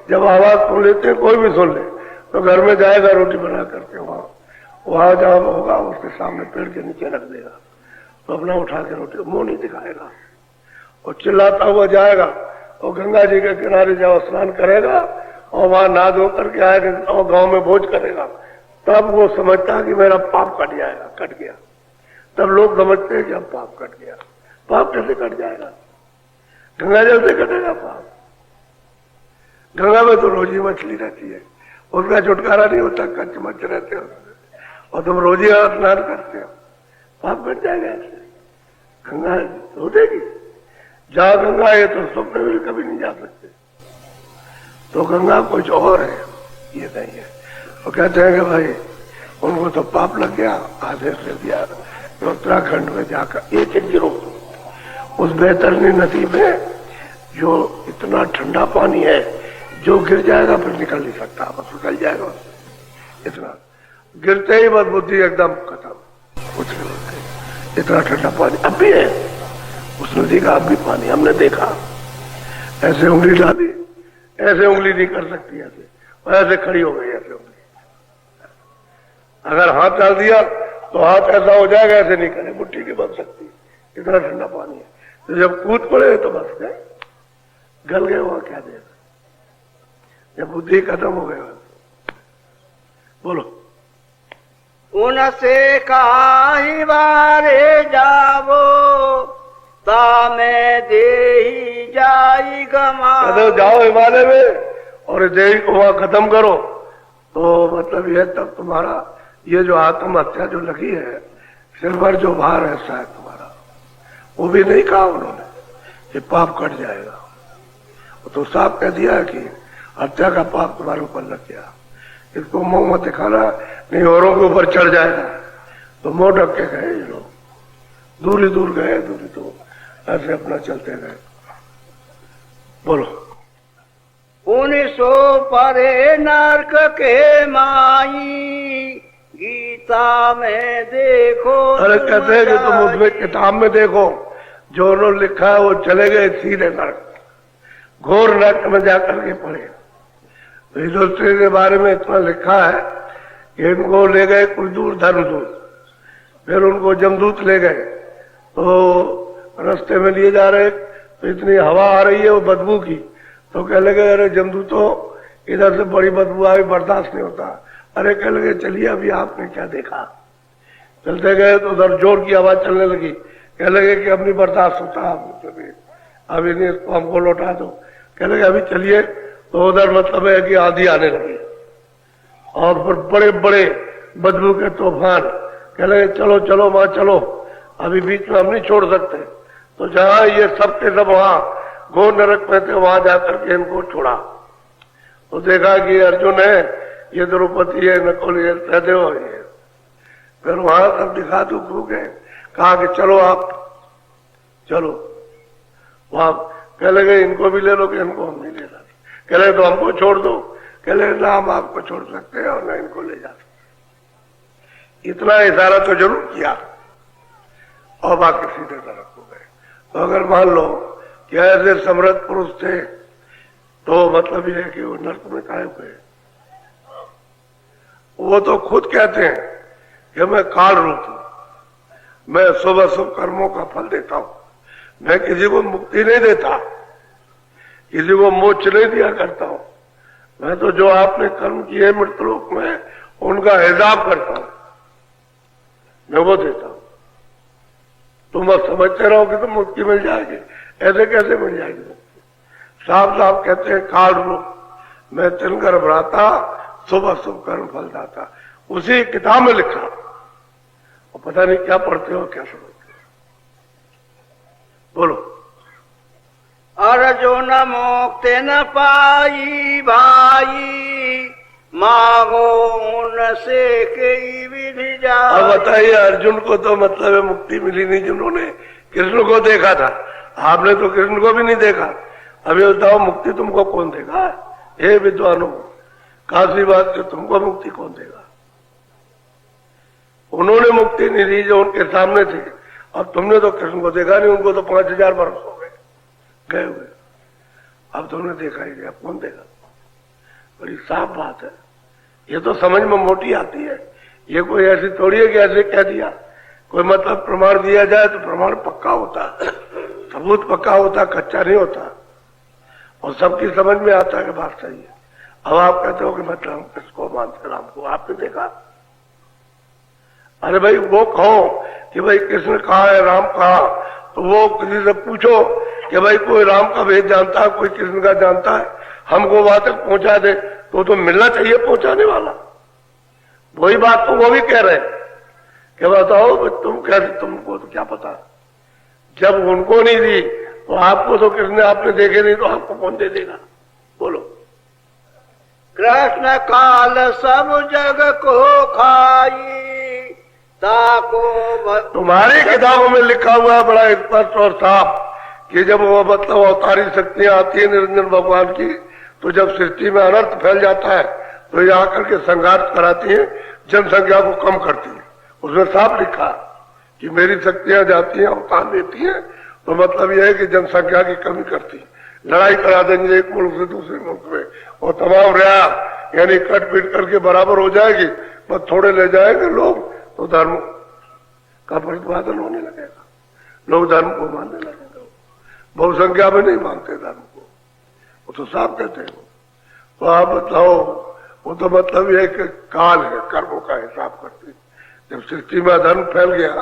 जब आवाज सुन लेते हैं, कोई भी सुन ले, तो घर में जाएगा रोटी बना करके, वहां जहां होगा उसके सामने पेड़ के नीचे रख देगा, तो अपना उठा के रोटी, मुंह नहीं दिखाएगा, और चिल्लाता हुआ जाएगा, और गंगा जी के किनारे जब स्नान करेगा और वहां नहा धो करके आएगा और गांव में भोज करेगा, तब वो समझता है कि मेरा पाप कट जाएगा, कट गया। तब लोग समझते हैं कि अब पाप कट गया। पाप कैसे कट जाएगा? गंगा जल से कटेगा पाप? गंगा में तो रोजी मछली रहती है, उसका छुटकारा नहीं होता, कच्चे मच रहते हो, और तुम रोजी स्नान करते हो, पाप कट जाएगा ऐसे? गंगा हो देगी? जहां गंगा है तो स्वप्न में कभी नहीं जा सकते, तो गंगा कुछ और है, ये नहीं है। वो कहते हैं कि भाई उनको तो पाप लग गया, आदेश दे दिया तो उत्तराखंड में जाकर एक गिरो, उस बेतरनी नदी में जो इतना ठंडा पानी है, जो गिर जाएगा फिर निकल नहीं सकता, बस निकल जाएगा, इतना गिरते ही बस बुद्धि एकदम खत्म, कुछ नहीं होता। इतना ठंडा पानी अब भी है उस नदी का, अब भी पानी हमने देखा, ऐसे उंगली डाली, ऐसे उंगली नहीं कर सकती, ऐसे खड़ी हो गई ऐसे उंगली। अगर हाथ डाल दिया तो हाथ ऐसा हो जाएगा, ऐसे नहीं करे, मुट्ठी की बन सकती, इतना ठंडा पानी है। तो जब कूद पड़े तो बस गए, गल गए, वहां क्या देर, जब बुद्धि खत्म हो गए। बोलो। उनसे काहि बारे जावो, तामे देही जाई गमा। जाओ हिमालय में और देही को वहां खत्म करो, तो मतलब यह तब तुम्हारा ये जो आत्महत्या जो लगी है, सिर पर जो भार है शायद तुम्हारा, वो भी नहीं कहा उन्होंने कि पाप कट जाएगा, तो साफ कह दिया है कि हत्या का पाप तुम्हारे ऊपर लग गया, इसको मुंह मत दिखाना, नहीं औरों के ऊपर चढ़ जाएगा। तो मुंह ढक के गए ये लोग, दूर ही दूर गए, दूर ही दूर ऐसे अपना चलते गए। बोलो। पुनि सो परे नरक के माई, गीता में देखो। अरे कहते हैं कि तुम उसमें किताब में देखो, जो उन्होंने लिखा है वो चले गए सीधे नरक, घोर नरक में जाकर के पड़े। तो युधिष्ठिर के बारे में इतना लिखा है कि इनको ले गए कुछ दूर धर्मदूत, फिर उनको जमदूत ले गए, तो रास्ते में लिए जा रहे, तो इतनी हवा आ रही है वो बदबू की, तो कह लगे अरे जमदूतों इधर से बड़ी बदबू आई, बर्दाश्त नहीं होता। अरे कह लगे चलिए अभी आपने क्या देखा, चलते गए तो उधर जोर की आवाज चलने लगी, कह लगे कि अब नहीं बर्दाश्त होता, अभी नहीं, इसको हमको लौटा दो। कह लगे अभी चलिए, तो उधर मतलब है कि आंधी आने लगी और फिर बड़े बड़े बदबू के तूफान कह लगे चलो चलो वहां चलो, अभी बीच में हम नहीं छोड़ सकते। तो जहां ये सब के सब वहां गो नरक में थे वहां जाकर के इनको छोड़ा। तो देखा कि अर्जुन है, ये द्रौपदी है, नकुल है, सहदेव है। फिर वहां सब दिखा दो गए, कहा कि चलो आप चलो वहां। कह लगे इनको भी ले लो कि इनको हम नहीं ले सकते। कह रहे तो हमको छोड़ दो। कह रहे ना हम आपको छोड़ सकते हैं और ना इनको ले जा सकते। इतना इशारा तो जरूर किया और बाकी सीधे तरफ हो गए। तो अगर मान लो कि ऐसे समृद्ध पुरुष थे तो मतलब यह है कि वो नर्क में काहे हुए। वो तो खुद कहते हैं कि मैं काल रूप हूं, मैं शुभ अशुभ कर्मों का फल देता हूं, मैं किसी को मुक्ति नहीं देता, किसी को मोक्ष नहीं दिया करता हूं। मैं तो जो आपने कर्म किए मृतलोक में उनका हिसाब करता हूं, मैं वो देता हूं। तुम अब समझते रहो कि तुम मुक्ति मिल जाएगी, ऐसे कैसे मिल जाएगी मुक्ति। साफ साफ कहते हैं काल रूप, मैं तिनकर भ्राता शुभ अशुभ कर्म फल दाता। उसी किताब में लिखा, और पता नहीं क्या पढ़ते हो क्या समझते हो। बोलो। अर्जुन मुक्ति न पाई भाई, मांगो उनसे कई विधि जाई। अब बताइए, अर्जुन को तो मतलब है मुक्ति मिली नहीं जिन्होंने कृष्ण को देखा था। आपने तो कृष्ण को भी नहीं देखा। अभी बताओ मुक्ति तुमको कौन देगा? हे विद्वानों, काशीवाद से तुमको मुक्ति कौन देगा? उन्होंने मुक्ति नहीं दी जो उनके सामने थे। अब तुमने तो कृष्ण को देखा नहीं, उनको तो 5000 वर्ष हो गए हुए। अब तुमने देखा ही नहीं, अब कौन देगा? बड़ी साफ बात है। ये तो समझ में मोटी आती है। ये कोई ऐसी थोड़ी है कि ऐसे कह दिया। कोई मतलब प्रमाण दिया जाए तो प्रमाण पक्का होता है, सबूत पक्का होता, कच्चा नहीं होता, और सबकी समझ में आता है कि बात सही है। अब आप कहते हो कि मतलब हम किसको मानते, राम को? आपने देखा? अरे भाई वो कहो कि भाई कृष्ण कहाँ है, राम कहाँ, तो वो किसी से पूछो कि भाई कोई राम का भेद जानता है, कोई कृष्ण का जानता है, हमको वहां तक पहुंचा दे, तो मिलना चाहिए पहुंचाने वाला। वही बात तो वो भी कह रहे हैं कि बताओ तुम कैसे, तुमको तो क्या पता। जब उनको नहीं दी तो आपको तो कृष्ण आपने देखे नहीं, तो आपको कौन दे देगा? बोलो। कृष्ण काल सब जग को खाई, ताको तुम्हारी किताबों में लिखा हुआ है बड़ा स्पष्ट और साफ कि जब वो मतलब अवतारी शक्तियां आती है निरंजन भगवान की, तो जब सृष्टि में अनर्थ फैल जाता है तो ये आकर के संघार कराती है, जनसंख्या को कम करती है। उसमें साफ लिखा कि मेरी शक्तियां जाती हैं, अवतार लेती हैं, तो मतलब यह है कि जनसंख्या की कमी करती है। लड़ाई करा देंगे एक मुल्क से दूसरे मुल्क में, और तमाम रिया यानी कट पीट करके बराबर हो जाएगी। बस थोड़े ले जाएंगे लोग तो धर्म का प्रतिपादन होने लगेगा, लोग धर्म को मानने लगेंगे। बहुसंख्या में नहीं मानते धर्म को, वो तो साफ कहते हैं। तो आप बताओ, वो तो मतलब यह कि काल है, कर्मों का हिसाब करते। जब सृष्टि में धर्म फैल गया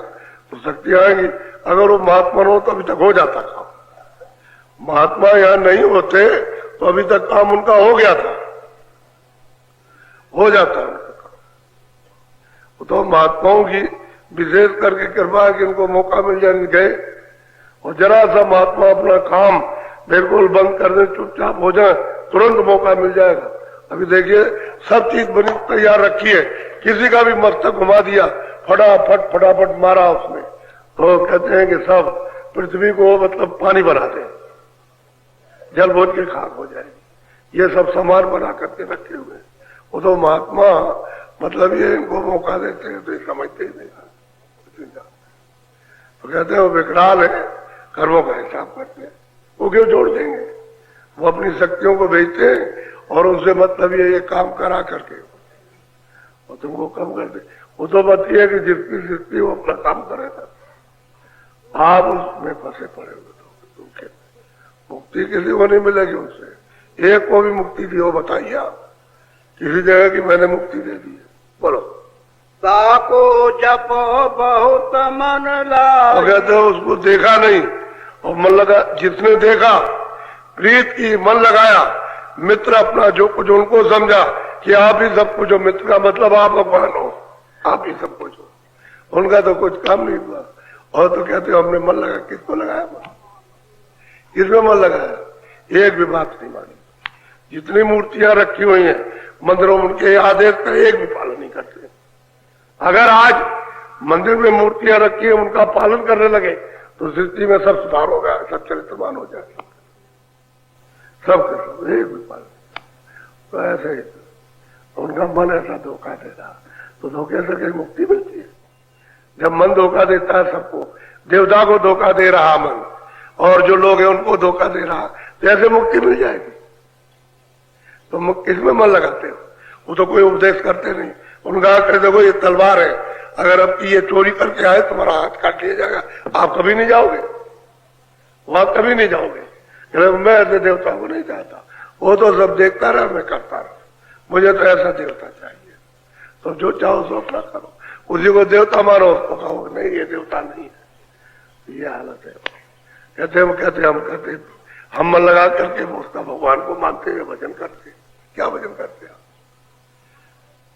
तो शक्ति आएंगी। अगर वो महात्मा हो तो अभी तक हो जाता काम। महात्मा यहां नहीं होते तो अभी तक काम उनका हो गया था, हो जाता उनका काम। वो तो महात्माओं की विशेष करके कृपा है कि उनको मौका मिल जाए, गए और जरा सा महात्मा अपना काम बिल्कुल बंद कर दे, चुपचाप हो जाए, तुरंत मौका मिल जाएगा। अभी देखिए सब चीज बनी तैयार रखी है, किसी का भी मस्तक घुमा दिया, फटाफट फटाफट मारा उसमें, तो कहते हैं कि सब पृथ्वी को मतलब पानी बना दे, जल बोझ के खाक हो जाएगी। ये सब सामान बना करके रखे हुए। वो तो महात्मा मतलब ये इनको मौका देते हैं तो ये समझते ही नहीं। तो कहते हैं वो विकराल है, कर्मों का हिसाब करते हैं। वो क्यों जोड़ देंगे? वो अपनी शक्तियों को भेजते हैं और उनसे मतलब ये काम करा करके और तुमको कम कर दे। वो तो बताइए कि जिसकी सृष्टि वो अपना काम करेगा, आप उसमें फंसे पड़े हुए तो तुम मुक्ति किसी को नहीं मिलेगी उनसे। एक को भी मुक्ति दी हो बताइए आप किसी जगह की मैंने मुक्ति दे दी है? बोलो। ताको जपो बहुत मन तो कहते हो उसको देखा नहीं और मन लगा। जिसने देखा, प्रीत की, मन लगाया, मित्र अपना जो कुछ उनको समझा कि आप ही सब कुछ हो, मित्र का मतलब आप भगवान हो, आप ही सब कुछ हो। उनका तो कुछ काम नहीं हुआ। और तो कहते हो हमने मन लगा, किसको लगाया मन? किसमें मन लगाया? एक भी बात नहीं मानी। जितनी मूर्तियां रखी हुई हैं मंदिरों में, उनके आदेश का एक भी पालन नहीं करते। अगर आज मंदिर में मूर्तियां रखी है उनका पालन करने लगे तो सृष्टि में सब सुधार होगा, सब चरित्रवान हो जाएगा, सब के सब एक भी पालन। तो ऐसे ही उनका मन ऐसा धोखा दे रहा, तो धोखे से कहीं मुक्ति मिलती है? जब मन धोखा देता है सबको, देवता को धोखा दे रहा मन, और जो लोग हैं उनको धोखा दे रहा, तो ऐसे मुक्ति मिल जाएगी? तो किसमें मन लगाते हो? वो तो कोई उपदेश करते नहीं। उनका कर देखो ये तलवार है, अगर अब ये चोरी करके आए तुम्हारा हाथ काट लिया जाएगा, आप कभी नहीं जाओगे, वहां कभी नहीं जाओगे। मैं ऐसे देवता को नहीं चाहता, वो तो सब देखता रहा, मैं करता रहा, मुझे तो ऐसा देवता चाहिए। तो जो चाहो सो अपना करो, उसी को देवता मानो, उसको कहो नहीं ये देवता नहीं है। ये हालत है। कहते हम मन लगा करके उसका भगवान को मानते हुए भजन करते। क्या भजन करते हैं?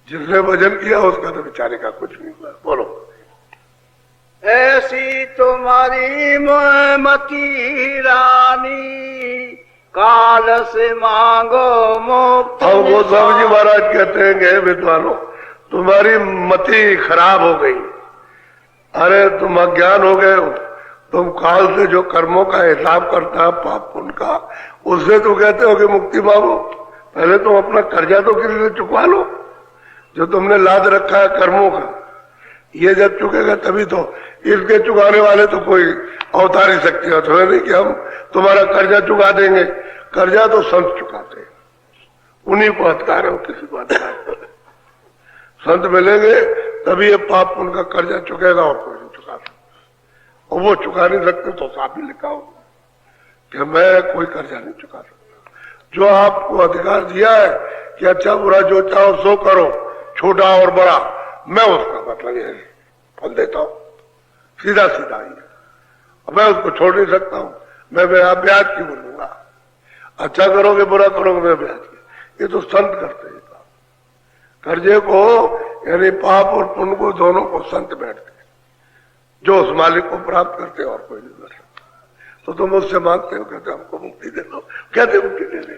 जिसने भजन किया उसका तो बेचारे का कुछ नहीं हुआ। बोलो, ऐसी तुम्हारी मति रानी, काल से मांगो मुक्ति। अब गोस्वामी जी महाराज कहते हैं विद्वानों, तुम्हारी मति खराब हो गई, अरे तुम अज्ञान हो गए हो, तुम काल से जो कर्मों का हिसाब करता है पाप पुण्य का, उससे तो कहते हो कि मुक्ति मांगो। पहले तुम अपना कर्जा तो किसी से चुकवा लो, जो तुमने लाद रखा है कर्मों का, ये जब चुकेगा तभी तो। इसके चुकाने वाले तो कोई अवतार ही सकते हो, तो नहीं कि हम तुम्हारा कर्जा चुका देंगे। कर्जा तो संत चुकाते हैं, उन्हीं को अधिकार है, किसी को अधिकार। संत मिलेंगे तभी ये पाप उनका कर्जा चुकेगा, और कोई नहीं चुका सकता। और वो चुका नहीं सकते तो साफ ही लिखा हो कि मैं कोई कर्जा नहीं चुका सकता। जो आपको अधिकार दिया है कि अच्छा बुरा जो चाहो सो करो, छोटा और बड़ा, मैं उसका मतलब ये फल देता हूं, सीधा सीधा ही। मैं उसको छोड़ नहीं सकता हूं, मैं ब्याज की बोलूंगा, अच्छा करोगे बुरा करोगे मैं ब्याज की। ये तो संत करते हैं काम। कर्जे को यानी पाप और पुण्य को दोनों को संत बैठते हैं, जो उस मालिक को प्राप्त करते और कोई नहीं कर सकता। तो तुम उससे मांगते हो, कहते हमको मुक्ति दे दो, कहते मुक्ति दे दे।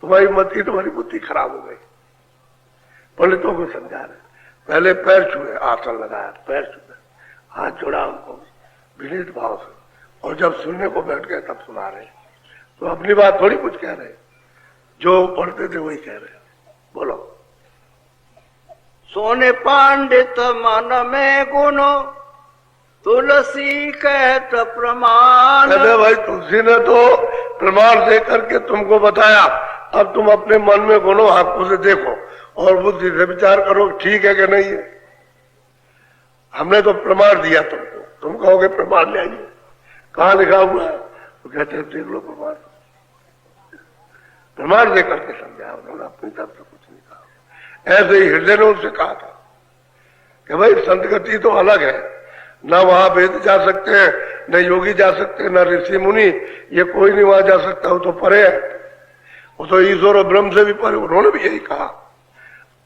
तुम्हारी मति, तुम्हारी बुद्धि खराब हो गई। पंडितों को समझा रहे, पहले पैर छुए, आसन लगाया, पैर छुए, हाथ जोड़ा उनको विनीत भाव से, और जब सुनने को बैठ गए तब सुना रहे। तो अपनी बात थोड़ी कुछ कह रहे, जो पढ़ते थे वही कह रहे। बोलो, सोने पांडित मन में गुनो, तुलसी कहत प्रमाण। कहते भाई तुलसी ने तो प्रमाण दे करके तुमको बताया, अब तुम अपने मन में गुनो आंखों से देखो और बुद्धि से विचार करो ठीक है कि नहीं है। हमने तो प्रमाण दिया तुमको, तुम कहोगे प्रमाण ले आइए, कहाँ लिखा हुआ है? तो कहते हैं देख लो प्रमाण। प्रमाण दे करके समझाया उन्होंने, अपनी तरफ से कुछ नहीं कहा। ऐसे ही हृदय ने उनसे कहा था कि भाई संत गति तो अलग है, न वहां वेद जा सकते हैं, न योगी जा सकते हैं, न ऋषि मुनि, ये कोई नहीं वहां जा सकता, वो तो परे है, वो तो ईश्वर और ब्रह्म से भी परे। उन्होंने भी यही कहा।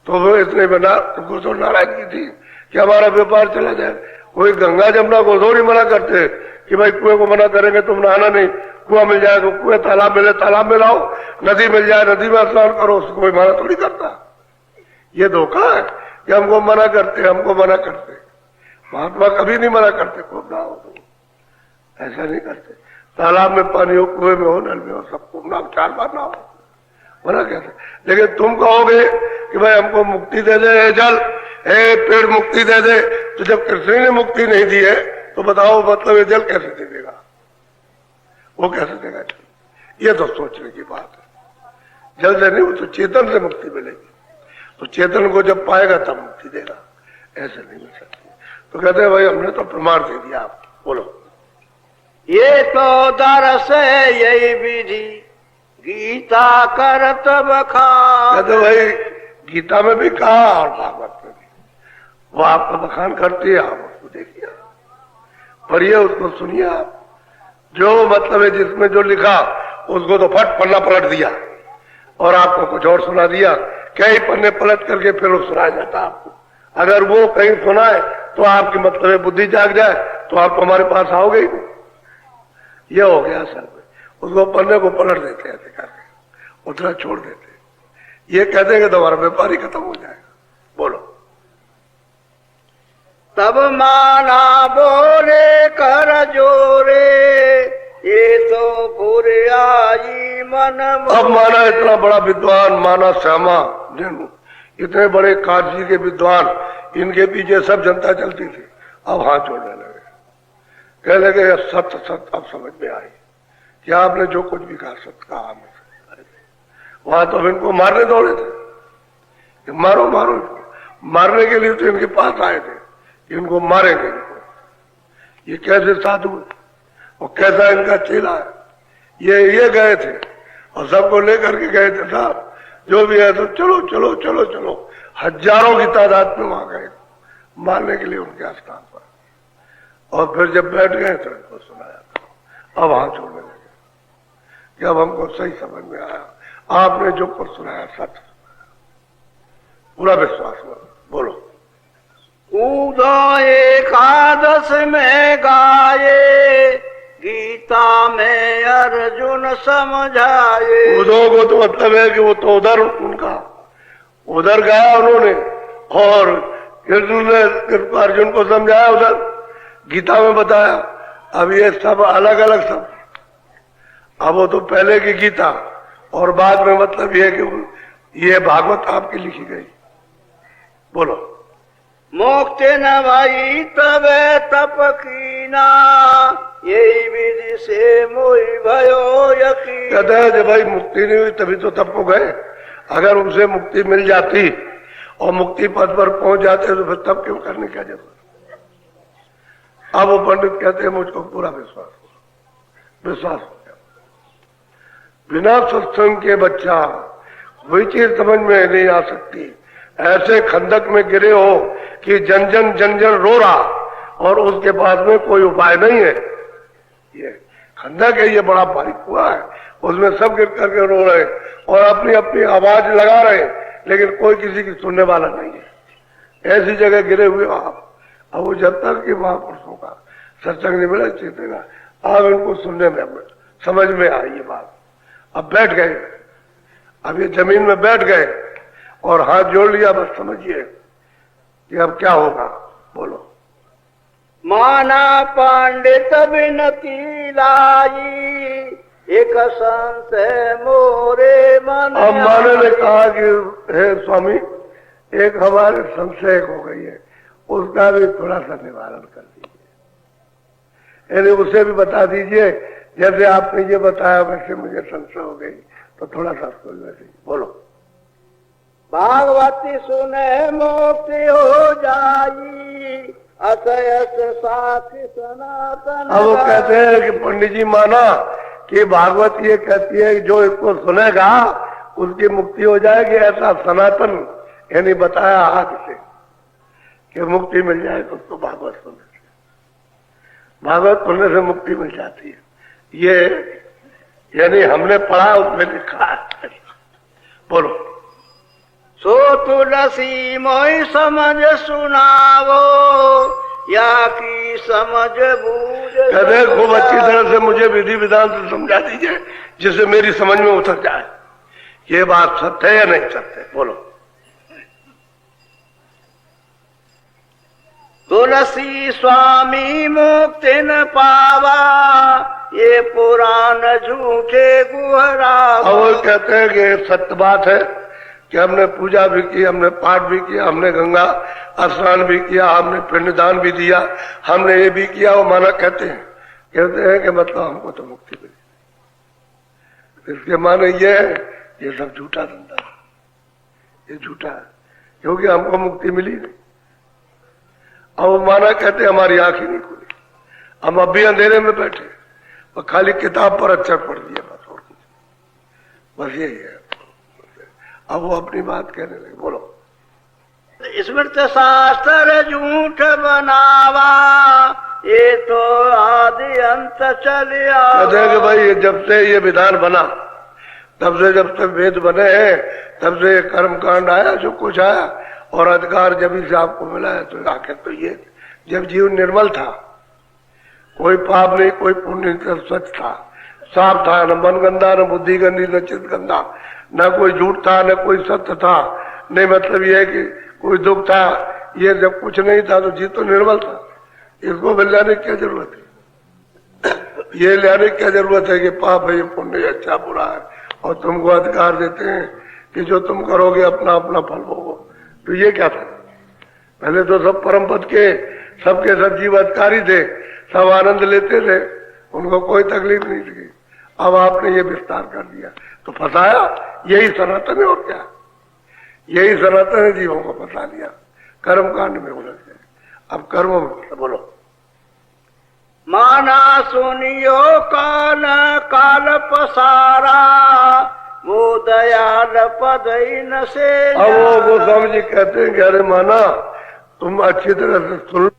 तो वो इतने बना तुमको तो नाराजगी थी कि हमारा व्यापार चला जाए। कोई गंगा जमुना को थोड़ी मना करते कि भाई कुएं को मना करेंगे तुम नहाना नहीं, कुआं मिल जाए तो कुएं, तालाब मिले तालाब में लाओ, नदी मिल जाए नदी में स्नान करो, उसको कोई मना थोड़ी करता। ये धोखा है कि हमको मना करते, हमको मना करते। महात्मा कभी नहीं मना करते, खूब नहाओ, तो ऐसा नहीं करते। तालाब में पानी हो, कुएं में हो, नल में हो, सबको नहाओ, 4 बार नहाओ, मना कहते। लेकिन तुम कहोगे कि भाई हमको मुक्ति दे दे जल, हे पेड़ मुक्ति दे दे, तो जब कृष्ण ने मुक्ति नहीं दी है तो बताओ मतलब ये जल कैसे दे देगा, वो कैसे देगा? ये तो सोचने की बात है। जल से नहीं, वो तो चेतन से मुक्ति मिलेगी, तो चेतन को जब पाएगा तब मुक्ति देगा, ऐसे नहीं मिल सकती। तो कहते हैं भाई हमने तो प्रमाण दे दिया। आप बोलो, ये तो दरस है यही विधि, गीता करत बखान। कहते भाई गीता में भी कहा और भागवत में भी, वो आपका बखान करती है, आप उसको देखिए, पढ़िए, उसको सुनिए। आप जो मतलब है जिसमें जो लिखा उसको तो फट पन्ना पलट दिया, और आपको कुछ और सुना दिया, कई पन्ने पलट करके फिर वो सुनाया जाता आपको। अगर वो कहीं सुनाए तो आपकी मतलब बुद्धि जाग जाए तो आप हमारे पास आओगे ही नहीं। ये हो गया असल में, उसको पन्ने को पलट देते ऐसे करके, उतना छोड़ देते, ये कहते हैं कि तुम्हारा व्यापारी खत्म हो जाएगा। बोलो। तब माना बोले कर जोरे, ये तो पूरे आई मन मोरे। अब माना इतना बड़ा विद्वान, माना श्यामा जिन इतने बड़े काजी के विद्वान, इनके पीछे सब जनता चलती थी, अब हाथ जोड़ने लगे, कह लगे सत्य सत्य अब समझ में आई कि आपने जो कुछ भी कहा सत्य कहा हमें। वहां तो अब इनको मारने दौड़े थे कि मारो मारो इनको, मारने के लिए तो इनके पास आए थे, इनको मारेंगे इनको। ये कैसे साधु है और कैसा इनका चेला है, ये गए थे और सबको लेकर के गए थे, साहब जो भी है तो चलो चलो चलो चलो, हजारों की तादाद में वहां गए मारने के लिए उनके स्थान पर। और फिर जब बैठ गए तो इनको सुनाया था, अब हाथ छोड़ने लगे कि अब हमको सही समझ में आया, आपने जो कुछ सुनाया सच, पूरा विश्वास करो। बोलो। कूदो एकादश में गाये, गीता में अर्जुन समझाए। कूदो को तो मतलब है कि वो तो उधर उनका उधर गया उन्होंने, और कृष्ण ने अर्जुन को समझाया, उधर गीता में बताया। अब ये सब अलग अलग सब, अब वो तो पहले की गीता और बाद में मतलब ये कि ये भागवत आपकी लिखी गई। बोलो। मोक्ते न भाई तबे तप कीना, यही विधि से मोहि भयो यकीन। कहता है जब भाई मुक्ति नहीं हुई तभी तो तप को गए, अगर उनसे मुक्ति मिल जाती और मुक्ति पद पर पहुंच जाते तो फिर तप क्यों करने की जरूरत। अब वो पंडित कहते हैं मुझको पूरा विश्वास हो गया, बिना सत्संग के बच्चा कोई चीज समझ में नहीं आ सकती। ऐसे खंडक में गिरे हो कि जन जन रो रहा और उसके पास में कोई उपाय नहीं है। ये खंडक है, ये बड़ा बारीक हुआ है, उसमें सब गिर करके रो रहे और अपनी अपनी आवाज लगा रहे, लेकिन कोई किसी की सुनने वाला नहीं है। ऐसी जगह गिरे हुए आप। अब वो जब तक कि महापुरुषों का सत्संग नहीं मिला चेतेगा, अब इनको सुनने में समझ में आई ये बात। अब बैठ गए, अब ये जमीन में बैठ गए और हाथ जोड़ लिया, बस समझिए कि अब क्या होगा। बोलो। माना पंडित बिनती लाई, एक संशय मोरे मन। अब माने ने कहा कि हे स्वामी, एक हमारे संशय हो गई है, उसका भी थोड़ा सा निवारण कर दीजिए, यानी उसे भी बता दीजिए जैसे आपने ये बताया वैसे मुझे संशय हो गई, तो थोड़ा सा उसको वैसे। बोलो। भागवती सुने मुक्ति हो जाई, असयस साथी सनातन। अब वो कहते हैं कि पंडित जी माना कि भागवत ये कहती है कि जो इसको सुनेगा उसकी मुक्ति हो जाएगी, ऐसा सनातन यानी बताया आग से कि मुक्ति मिल जाए तो उसको भागवत सुनने से, भागवत सुनने से मुक्ति मिल जाती है। ये यानी हमने पढ़ा, उसमें लिखा है। बोलो। सो तुलसी मोहि समझ सुनावो, या की समझ बूझ। कहते खूब अच्छी तरह से मुझे विधि विधान से समझा दीजिए जिससे मेरी समझ में उतर जाए ये बात सत्य है या नहीं सत्य। बोलो। तुलसी स्वामी मुक्ति न पावा, ये पुराण झूठे गुहरा। और कहते हैं कि सत्य बात है कि हमने पूजा भी की, हमने पाठ भी किया, हमने गंगा स्नान भी किया, हमने पिंडदान भी दिया, हमने ये भी किया। वो माना कहते हैं कि मतलब हमको तो मुक्ति मिली। इसके माने ये है ये सब झूठा धंधा है, ये झूठा है, क्योंकि हमको मुक्ति मिली नहीं। अब माना कहते हमारी आंख ही नहीं खुली, हम अब भी अंधेरे में बैठे और खाली किताब पर अक्षर पढ़ दिए, बस और कुछ, बस यही है। अब वो अपनी बात कहने लगे। बोलो। स्मृत शास्त्र झूठ बनावा, ये तो आदि अंत चलिया। कहते हैं कि भाई जब से ये विधान बना तब से जब तक वेद बने हैं तब से कर्म कांड आया, जो कुछ आया, और अधिकार जब से आपको मिला है। तो आखिर तो ये जब जीवन निर्मल था, कोई पाप नहीं, कोई पुण्य नहीं, सच था, साफ था, न मन गंदा, न बुद्धि गंदी, न चित्त गंदा, न कोई झूठ था, न कोई सत्य था। नहीं मतलब ये है कि कोई दुख था, ये जब कुछ नहीं था तो जीव तो निर्मल था। इसको भी लाने की क्या जरूरत है? ये लाने की क्या जरूरत है कि पाप है, ये पुण्य है, अच्छा बुरा है, और तुमको अधिकार देते हैं कि जो तुम करोगे अपना अपना फल भोगो। तो ये क्या था? पहले तो सब परम पद के सबके सब जीव अधिकारी थे, सब आनंद लेते थे, उनको कोई तकलीफ नहीं थी। अब आपने ये विस्तार कर दिया तो फंसाया। यही सनातन है, और क्या? यही सनातन है, जीवों को फंसा लिया, कर्म कांड में उलझ गए। अब कर्मों में बोलो। माना सुनियो काल काल पसारा, वो दयाल पद न से। अब वो गोस्वामी जी कहते हैं कि अरे माना, तुम अच्छी तरह से सुन